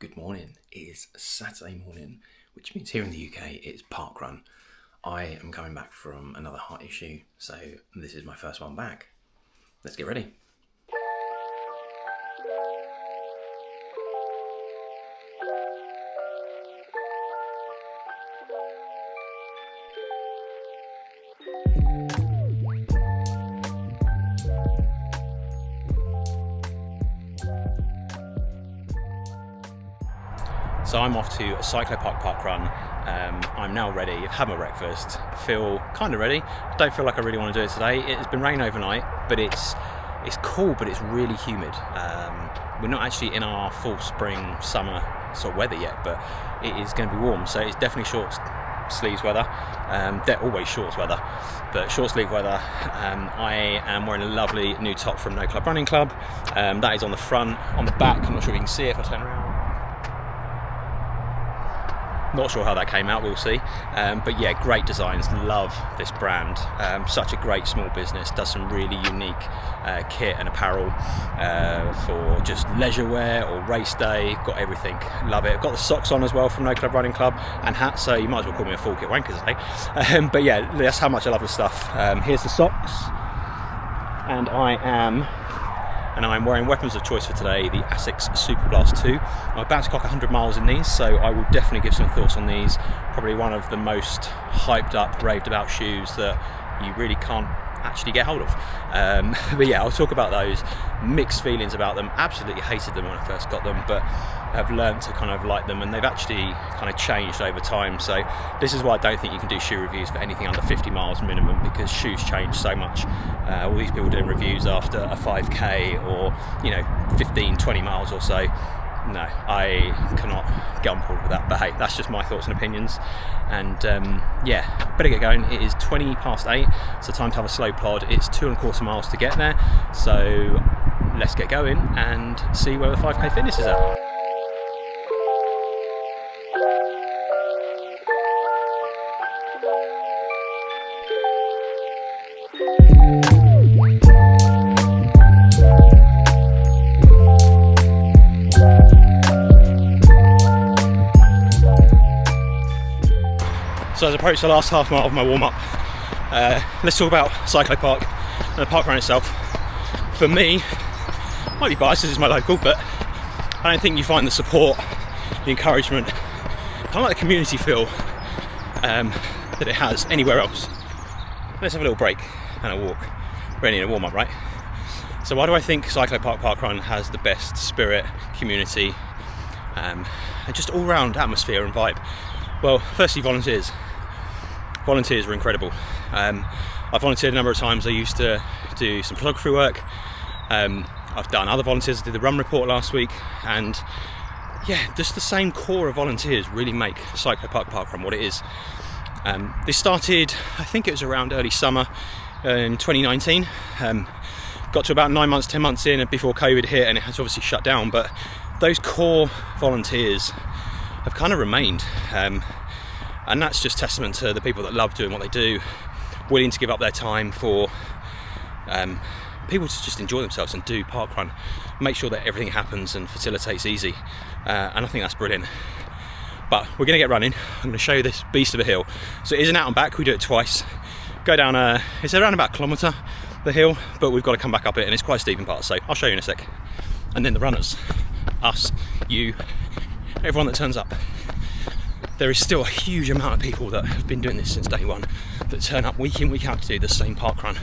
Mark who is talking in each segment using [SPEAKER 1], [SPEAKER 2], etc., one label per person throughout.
[SPEAKER 1] Good morning. It is Saturday morning, which means here in the UK it's parkrun. I am coming back from another heart issue, so this is my first one back. Let's get ready. So I'm off to Cyclopark PARKRUN. I'm now ready. I've had my breakfast. Feel kind of ready. Don't feel like I really want to do it today. It has been raining overnight, but it's cool, but it's really humid. We're not actually in our full spring, summer sort of weather yet, but it is going to be warm. So it's definitely short sleeves weather. They're always shorts weather, but short sleeve weather. I am wearing a lovely new top from No Club Running Club. That is on the front. On the back, I'm not sure if you can see it if I turn around. Not sure how that came out, we'll see. But yeah, great designs, love this brand. Such a great small business, does some really unique kit and apparel for just leisure wear or race day. Got everything, love it. Got the socks on as well from No Club Running Club and hats, so you might as well call me a full kit wanker today. But yeah, that's how much I love the stuff. Here's the socks, and I'm wearing weapons of choice for today, the Asics Super Blast 2. I'm about to clock 100 miles in these, so I will definitely give some thoughts on these. Probably one of the most hyped up, raved about shoes that you really can't actually get hold of. But yeah, I'll talk about those. Mixed feelings about them. Absolutely hated them when I first got them, but have learned to kind of like them, and they've actually kind of changed over time. So this is why I don't think you can do shoe reviews for anything under 50 miles minimum, because shoes change so much. All these people doing reviews after a 5k or 15-20 miles or so, no, I cannot get on board with that. But hey, that's just my thoughts and opinions. And yeah, better get going. It is 20 past 8, so time to have a slow plod. It's 2.25 miles to get there, so let's get going and see where the 5k fitness is at. So as I approach the last half mile of my warm-up, let's talk about Cyclopark and the parkrun itself. For me, might be biased as it's my local, but I don't think you find the support, the encouragement, kind of like the community feel that it has anywhere else. Let's have a little break and a walk. We're only in a warm-up, right? So why do I think Cyclopark PARKRUN has the best spirit, community, and just all-round atmosphere and vibe? Well, firstly, volunteers. Volunteers are incredible. I've volunteered a number of times. I used to do some photography work. I've done other volunteers. I did the run report last week, and yeah, just the same core of volunteers really make Cyclopark PARKRUN what it is. This started, I think it was around early summer in 2019. Got to about 9 months, 10 months in before COVID hit, and it has obviously shut down. But those core volunteers have kind of remained, and that's just testament to the people that love doing what they do, willing to give up their time for people to just enjoy themselves and do parkrun, make sure that everything happens and facilitates easy, and I think that's brilliant. But we're going to get running. I'm going to show you this beast of a hill. So it is an out and back. We do it twice. Go down it's around about a kilometre, the hill, but we've got to come back up it, and it's quite steep in parts, so I'll show you in a sec. And then the runners, us, you, everyone that turns up. There is still a huge amount of people that have been doing this since day one, that turn up week in, week out to do the same parkrun.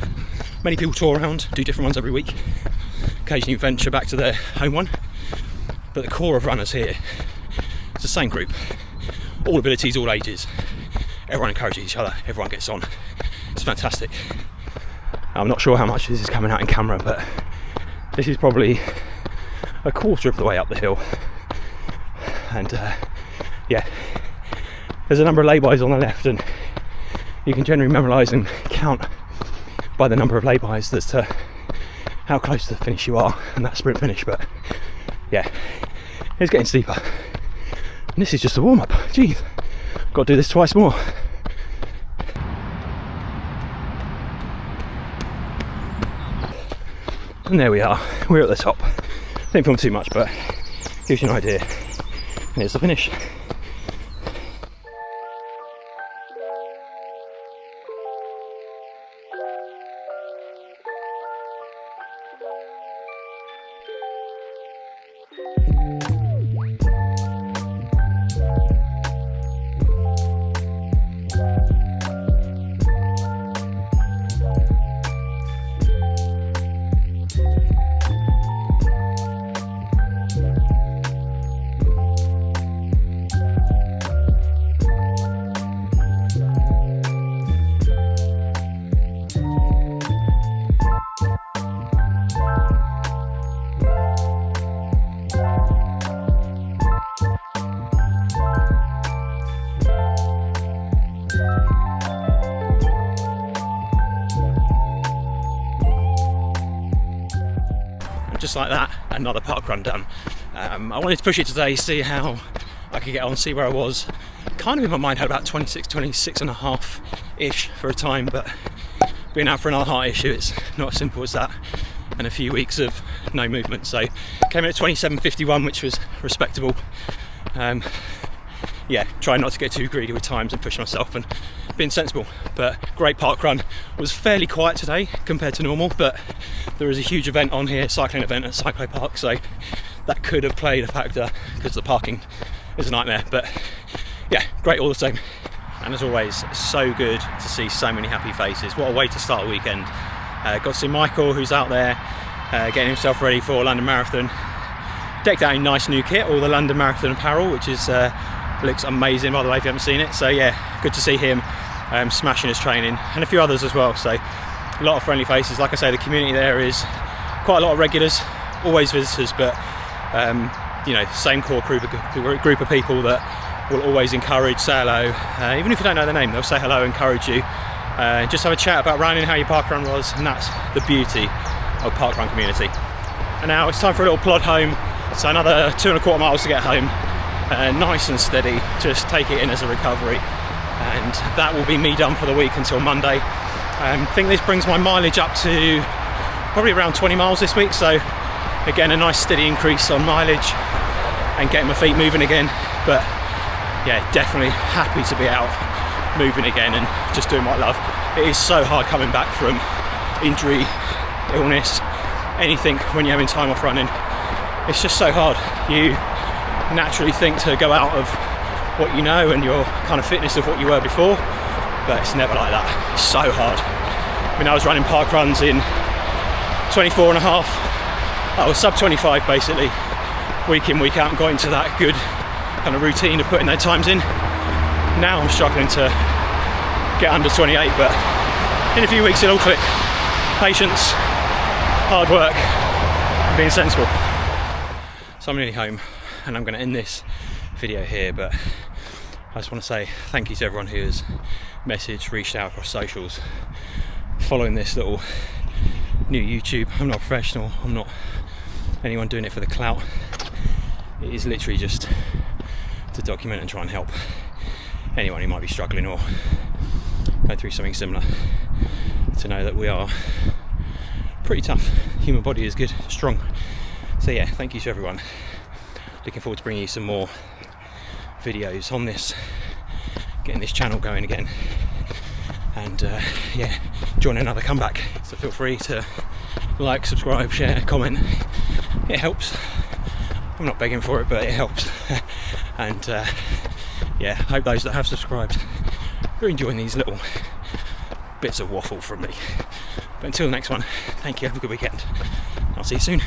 [SPEAKER 1] Many people tour around, do different ones every week, occasionally venture back to their home one, but the core of runners here is the same group, all abilities, all ages. Everyone encourages each other, everyone gets on. It's fantastic. I'm not sure how much this is coming out in camera, but this is probably a quarter of the way up the hill. And yeah, there's a number of laybys on the left, and you can generally memorise and count by the number of laybys as to how close to the finish you are, and that sprint finish. But yeah, it's getting steeper, and this is just a warm-up. Jeez, got to do this twice more. And there we are, we're at the top. Don't film too much, but gives you an idea. here's the finish. Just like that, another park run done. I wanted to push it today, see how I could get on, see where I was. Kind of in my mind had about 26 and a half ish for a time, but being out for another heart issue, it's not as simple as that, and a few weeks of no movement. So came in at 27:51, which was respectable. Yeah, trying not to get too greedy with times and push myself and being sensible. But great park run. Was fairly quiet today compared to normal, but there is a huge event on here, cycling event at Cyclopark, so that could have played a factor because the parking is a nightmare. But yeah, great all the same. And as always, so good to see so many happy faces. What a way to start a weekend. Got to see Michael, who's out there getting himself ready for London Marathon. Decked out in nice new kit, all the London Marathon apparel, which is looks amazing, by the way, if you haven't seen it. So yeah, good to see him smashing his training, and a few others as well. So a lot of friendly faces. Like I say, the community there is quite a lot of regulars, always visitors, but you know, same core group of people that will always encourage, say hello, even if you don't know their name, they'll say hello, encourage you, just have a chat about running, how your park run was, and that's the beauty of park run community. And now it's time for a little plod home, so another 2.25 miles to get home. Nice and steady, just take it in as a recovery, and that will be me done for the week until Monday. I think this brings my mileage up to probably around 20 miles this week, so again a nice steady increase on mileage and getting my feet moving again. But yeah, definitely happy to be out moving again and just doing what I love. It is so hard coming back from injury, illness, anything when you're having time off running. It's just so hard. You naturally think to go out of what you know and your kind of fitness of what you were before, but it's never like that. It's so hard. I mean, I was running park runs in 24 and a half, I was sub 25 basically, week in, week out, and got into that good kind of routine of putting those times in. Now I'm struggling to get under 28, but in a few weeks it'll click. Patience, hard work, being sensible. So I'm nearly home, and I'm going to end this video here, but I just want to say thank you to everyone who has messaged, reached out across socials, following this little new YouTube. I'm not a professional, I'm not anyone doing it for the clout. It is literally just to document and try and help anyone who might be struggling or going through something similar, to know that we are pretty tough. Human body is good, strong. So yeah, thank you to everyone. Looking forward to bringing you some more videos on this, getting this channel going again, and yeah, join another comeback. So feel free to like, subscribe, share, comment. It helps. I'm not begging for it, but it helps. And yeah, hope those that have subscribed are enjoying these little bits of waffle from me. But until the next one, thank you, have a good weekend. I'll see you soon.